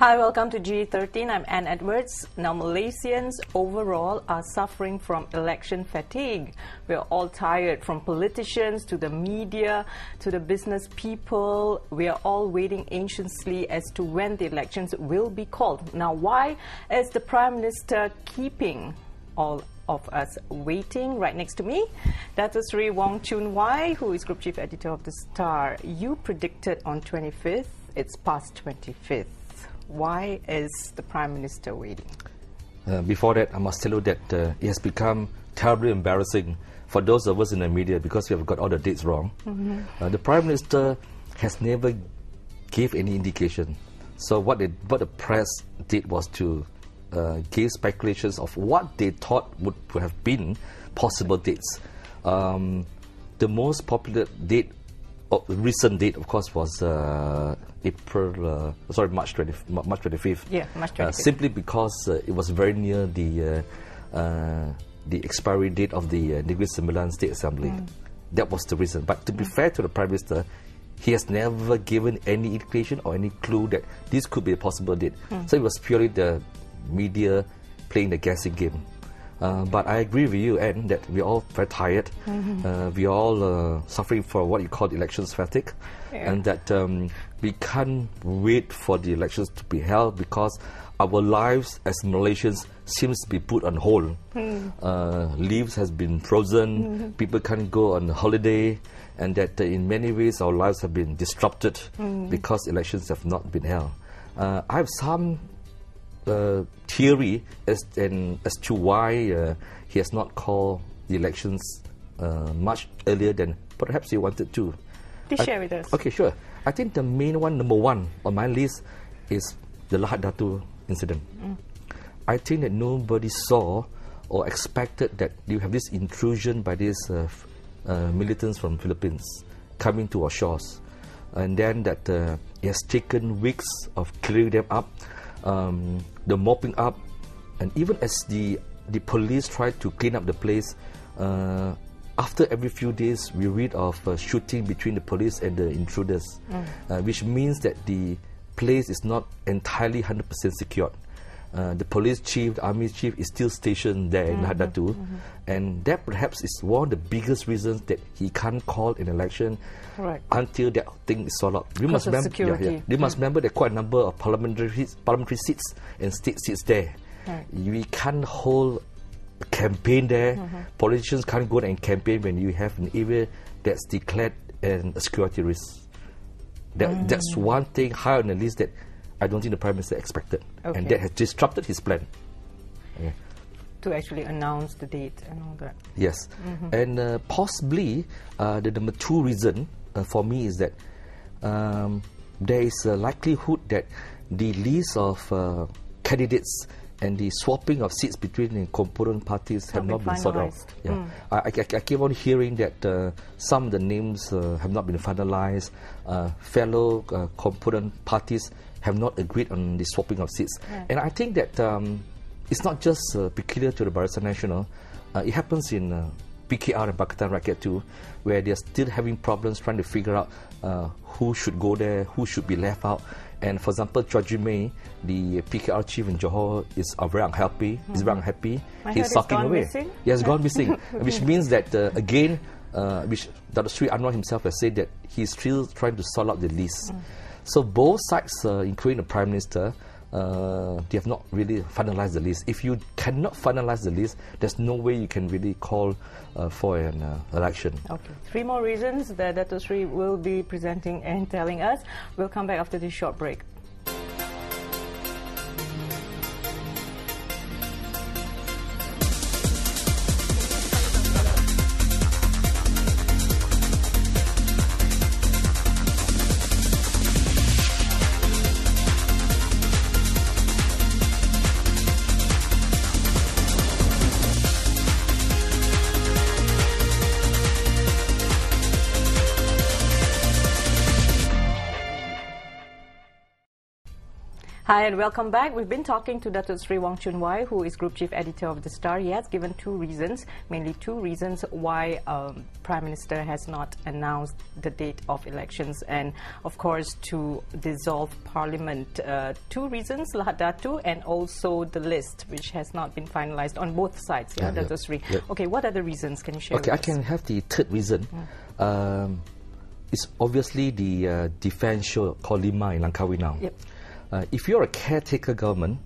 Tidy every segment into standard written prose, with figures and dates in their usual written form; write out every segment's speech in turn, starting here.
Hi, welcome to GE13. I'm Anne Edwards. Now, Malaysians overall are suffering from election fatigue. We're all tired, from politicians to the media to the business people. We are all waiting anxiously as to when the elections will be called. Now, why is the Prime Minister keeping all of us waiting? Right next to me, Datuk Seri Wong Chun, who is Group Chief Editor of The Star. You predicted on 25th, it's past 25th. Why is the Prime Minister waiting? Before that, I must tell you that it has become terribly embarrassing for those of us in the media because we have got all the dates wrong. The Prime Minister has never gave any indication. So what the press did was to give speculations of what they thought would have been possible dates. The most popular date, recent date, of course, was March 25th. Yeah, March 25th. Simply because it was very near the expiry date of the Negeri Sembilan State Assembly. That was the reason. But to be fair to the Prime Minister, he has never given any indication or any clue that this could be a possible date. So it was purely the media playing the guessing game. But I agree with you, Anne, that we're all very tired. We're all suffering for what you call elections fatigue. And that we can't wait for the elections to be held because our lives as Malaysians seems to be put on hold. Leaves has been frozen, people can't go on holiday, and that in many ways our lives have been disrupted because elections have not been held. I have some theory as to why he has not called the elections much earlier than perhaps he wanted to. Please share with us. Okay, sure. I think the main one, number one on my list, is the Lahad Datuk incident. I think that nobody saw or expected that you have this intrusion by these militants from Philippines coming to our shores, and then that it has taken weeks of clearing them up, the mopping up, and even as the police tried to clean up the place, after every few days we read of shooting between the police and the intruders, which means that the place is not entirely 100% secured. The police chief, the army chief is still stationed there in Lahad Datuk, and that perhaps is one of the biggest reasons that he can't call an election until that thing is solved out. We must remember there are quite a number of parliamentary seats and state seats there. We can't hold a campaign there. Politicians can't go there and campaign when you have an area that's declared a security risk. That's one thing high on the list that I don't think the Prime Minister expected, and that has disrupted his plan. To actually announce the date and all that. Yes, and possibly the number two reason for me is that there is a likelihood that the list of candidates and the swapping of seats between the component parties have not been sorted out. I keep on hearing that some of the names have not been finalized. Fellow component parties have not agreed on the swapping of seats. And I think that it's not just peculiar to the Barisan Nasional. It happens in PKR and Pakatan Rakyat too, where they're still having problems trying to figure out who should go there, who should be left out. And for example, Chua May, the PKR chief in Johor, is very unhappy. He's very unhappy. He's sulking away. He has gone missing, which means that again, which Datuk Seri Anwar himself has said that he's still trying to sort out the list. So both sides, including the Prime Minister, they have not really finalized the list. If you cannot finalize the list, there's no way you can really call for an election. Okay, 3 more reasons that Datuk Seri will be presenting and telling us. We'll come back after this short break. Hi and welcome back. We've been talking to Datuk Seri Wong Chun, who is Group Chief Editor of The Star. He has given mainly two reasons why Prime Minister has not announced the date of elections and, of course, to dissolve Parliament. Two reasons, Lahad Datuk, and also the list, which has not been finalised on both sides. Yeah, Datuk Seri. Yeah. Okay, what are the reasons? Can you share with us? I can have the third reason. It's obviously the defence show called Lima in Langkawi now. Yep. If you're a caretaker government,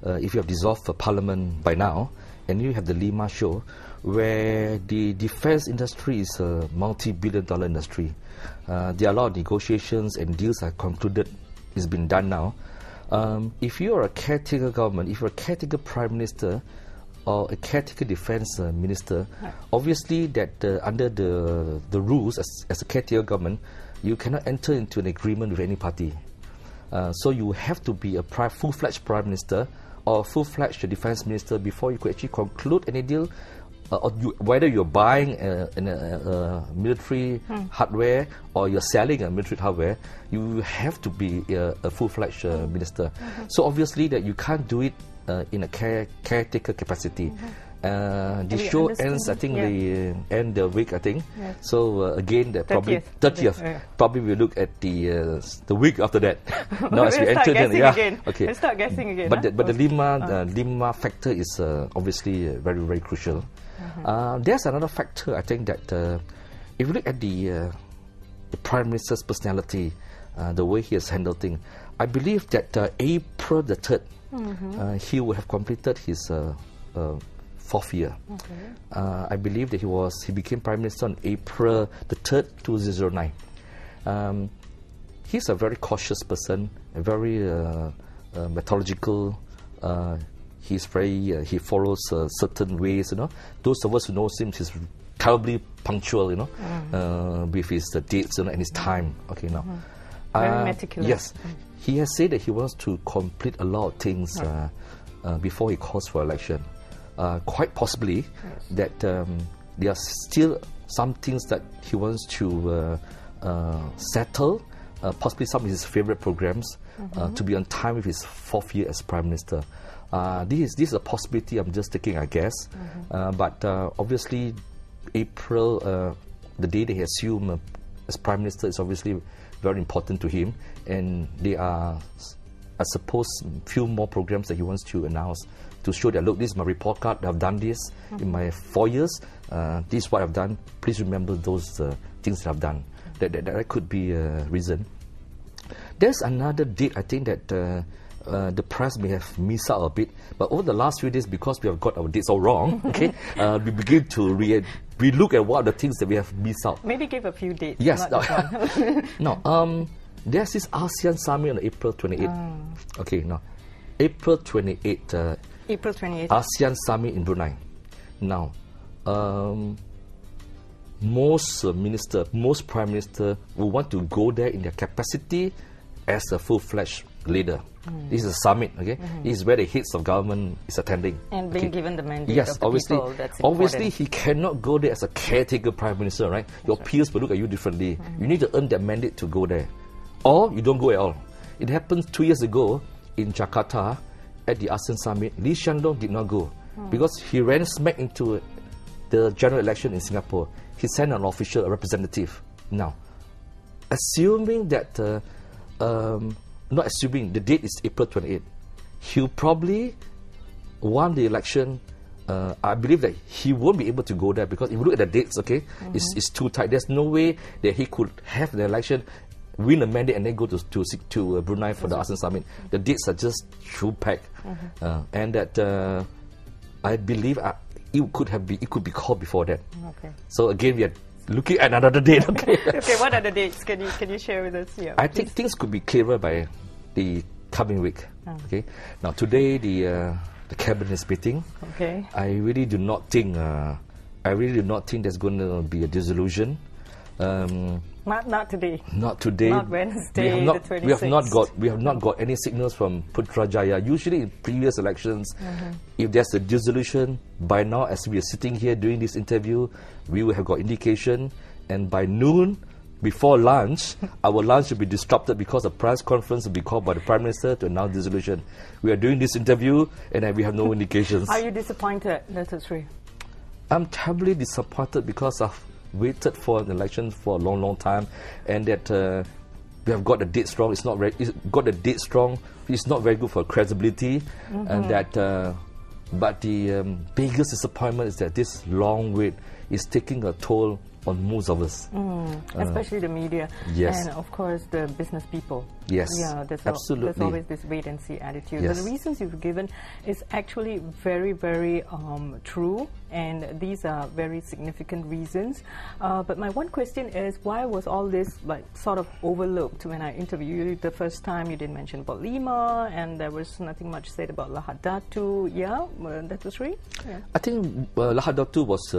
if you have dissolved the parliament by now, and you have the Lima show, where the defence industry is a multi-billion-dollar industry, there are a lot of negotiations and deals are concluded. It's been done now. If you're a caretaker government, if you're a caretaker prime minister, or a caretaker defence minister, obviously that under the rules as a caretaker government, you cannot enter into an agreement with any party. So you have to be a full-fledged prime minister or full-fledged defence minister before you could actually conclude any deal, or whether you're buying military hardware or you're selling a military hardware. You have to be a full-fledged minister. So obviously that you can't do it in a caretaker capacity. The show ends, I think, the end of the week, I think. Yes. So again, probably 30th. Probably we'll look at the week after that. Now as we enter again. Okay. Let's start guessing again. But the Lima factor is obviously very, very crucial. There's another factor, I think, that if you look at the Prime Minister's personality, the way he has handled things, I believe that April the 3rd, he would have completed his 4th year. I believe that he became Prime Minister on April the 3rd, 2009. He's a very cautious person, a very methodical. He follows certain ways. Those of us who know him, he's terribly punctual. With his dates and his time. Okay, now. Very meticulous. Yes, he has said that he wants to complete a lot of things before he calls for election. Quite possibly that there are still some things that he wants to settle, possibly some of his favourite programs, to be on time with his 4th year as Prime Minister. This is a possibility I'm just taking, I guess. But obviously, April, the day they assume as Prime Minister, is obviously very important to him. And there are, I suppose, few more programs that he wants to announce to show that, look, this is my report card, I've done this in my 4 years, this is what I've done, please remember those things that I've done. That could be a reason. There's another date, I think, that the press may have missed out a bit, but over the last few days, because we have got our dates all wrong, okay, we begin to re-look at what are the things that we have missed out. Maybe give a few dates. Yes. There's this ASEAN Summit on April 28th. Okay, now, April 28th. April 28th. ASEAN Summit in Brunei. Now, most Prime Minister will want to go there in their capacity as a full-fledged leader. This is a summit, okay? This is where the heads of government is attending. And being given the mandate of the obviously, people, that's obviously he cannot go there as a caretaker Prime Minister, right? Your peers will look at you differently. You need to earn that mandate to go there. Or you don't go at all. It happened 2 years ago in Jakarta at the ASEAN Summit. Lee Hsien Loong did not go because he ran smack into the general election in Singapore. He sent an official, a representative. Now, assuming that, not assuming, the date is April 28th, he'll probably won the election. I believe that he won't be able to go there because if you look at the dates, okay, it's too tight. There's no way that he could have the election, win a mandate, and then go to Brunei for the ASEAN Summit. The dates are just too packed, and that I believe it could be called before that. Okay. So again, we are looking at another date. Okay. Okay. What are the dates? Can you share with us? Yeah. I think things could be clearer by the coming week. Okay. Now today the cabinet is meeting. Okay. I really do not think there's going to be a dissolution. Not today. Not today. Not Wednesday, the 26th. We have not got any signals from Putrajaya. Usually in previous elections, if there's a dissolution, by now as we are sitting here doing this interview, we will have got indication, and by noon, before lunch, our lunch will be disrupted because a press conference will be called by the Prime Minister to announce dissolution. We are doing this interview and we have no indications. Are you disappointed, Datuk Seri? I'm terribly disappointed because I've waited for an election for a long, long time, and that we have got the date strong. It's not It's not very good for credibility, and that. But the biggest disappointment is that this long wait is taking a toll on most of us. Especially the media. Yes. And of course the business people. Yes, Yeah, absolutely. There's always this wait and see attitude. Yes. But the reasons you've given is actually very, very true, and these are very significant reasons. But my one question is, why was all this like sort of overlooked when I interviewed you the first time? You didn't mention about Lima, and there was nothing much said about Lahad Datuk. Yeah, Datuk Seri? Yeah. I think Lahad Datuk was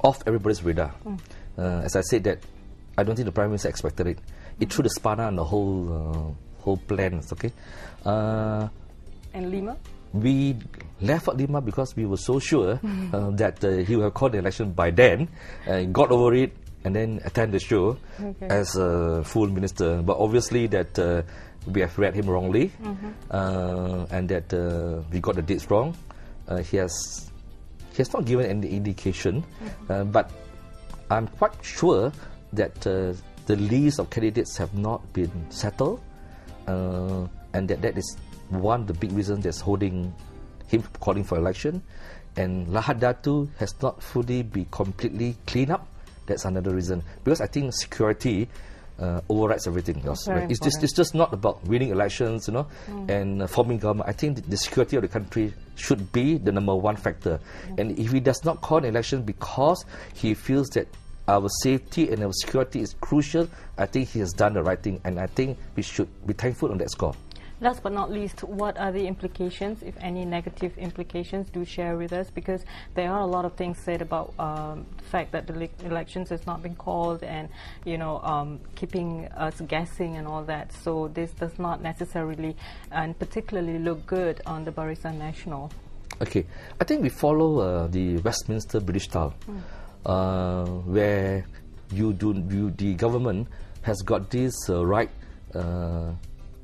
off everybody's radar. As I said, that I don't think the Prime Minister expected it. It threw the spanner on the whole plan. Okay. And Lima? We left out Lima because we were so sure that he would have called the election by then, got over it, and then attend the show as a full minister. But obviously that we have read him wrongly, and that we got the dates wrong. He has not given any indication, but I'm quite sure that the list of candidates have not been settled, and that is one of the big reasons that's holding him calling for election. And Lahad Datuk has not fully be completely cleaned up. That's another reason, because I think security overrides everything else. Right? It's just not about winning elections, you know, and forming government. I think the security of the country should be the number one factor. And if he does not call an election because he feels that our safety and our security is crucial, I think he has done the right thing, and I think we should be thankful on that score. Last but not least, what are the implications, if any negative implications? Do share with us, because there are a lot of things said about the fact that the elections has not been called, and keeping us guessing and all that. So this does not necessarily and particularly look good on the Barisan Nasional. Okay, I think we follow the Westminster British style, where the government has got this right.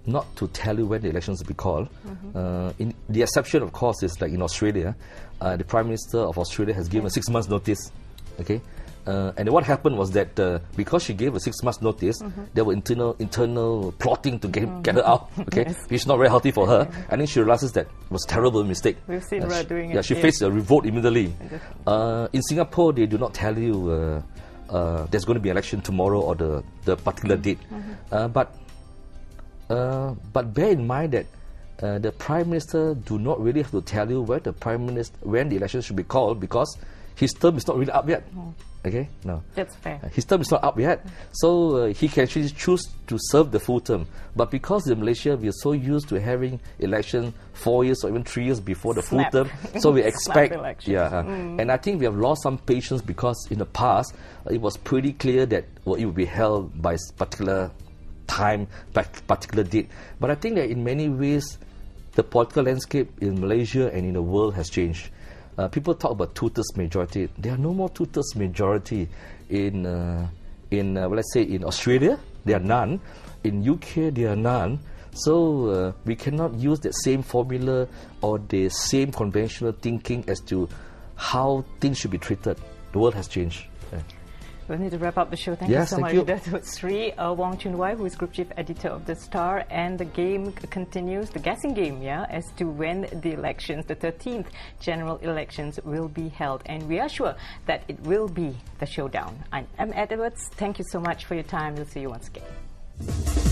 Not to tell you when the elections will be called. In the exception, of course, is like in Australia, the Prime Minister of Australia has given a 6 months notice. Okay, and what happened was that because she gave a 6 months notice, there were internal plotting to get her out. Okay, which is not very healthy for her. I think she realizes that it was a terrible mistake. We've seen her doing it. Yeah, she faced a revolt immediately. In Singapore, they do not tell you there's going to be an election tomorrow or the particular date, but bear in mind that the Prime Minister do not really have to tell you when the election should be called, because his term is not really up yet. Okay, no. That's fair. His term is not up yet, so he can actually choose to serve the full term. But because in Malaysia we are so used to having election 4 years or even 3 years before the full term, so we expect, and I think we have lost some patience, because in the past it was pretty clear that it would be held by particular time, particular date. But I think that in many ways the political landscape in Malaysia and in the world has changed. People talk about two-thirds majority. There are no more two-thirds majority in let's say in Australia. There are none. In UK there are none. So we cannot use that same formula or the same conventional thinking as to how things should be treated. The world has changed. We'll need to wrap up the show. Thank you so much, Datuk Seri Wong Chun, who is Group Chief Editor of The Star. And the game continues, the guessing game, as to when the elections, the 13th general elections, will be held. And we are sure that it will be the showdown. I'm Edwards. Thank you so much for your time. We'll see you once again.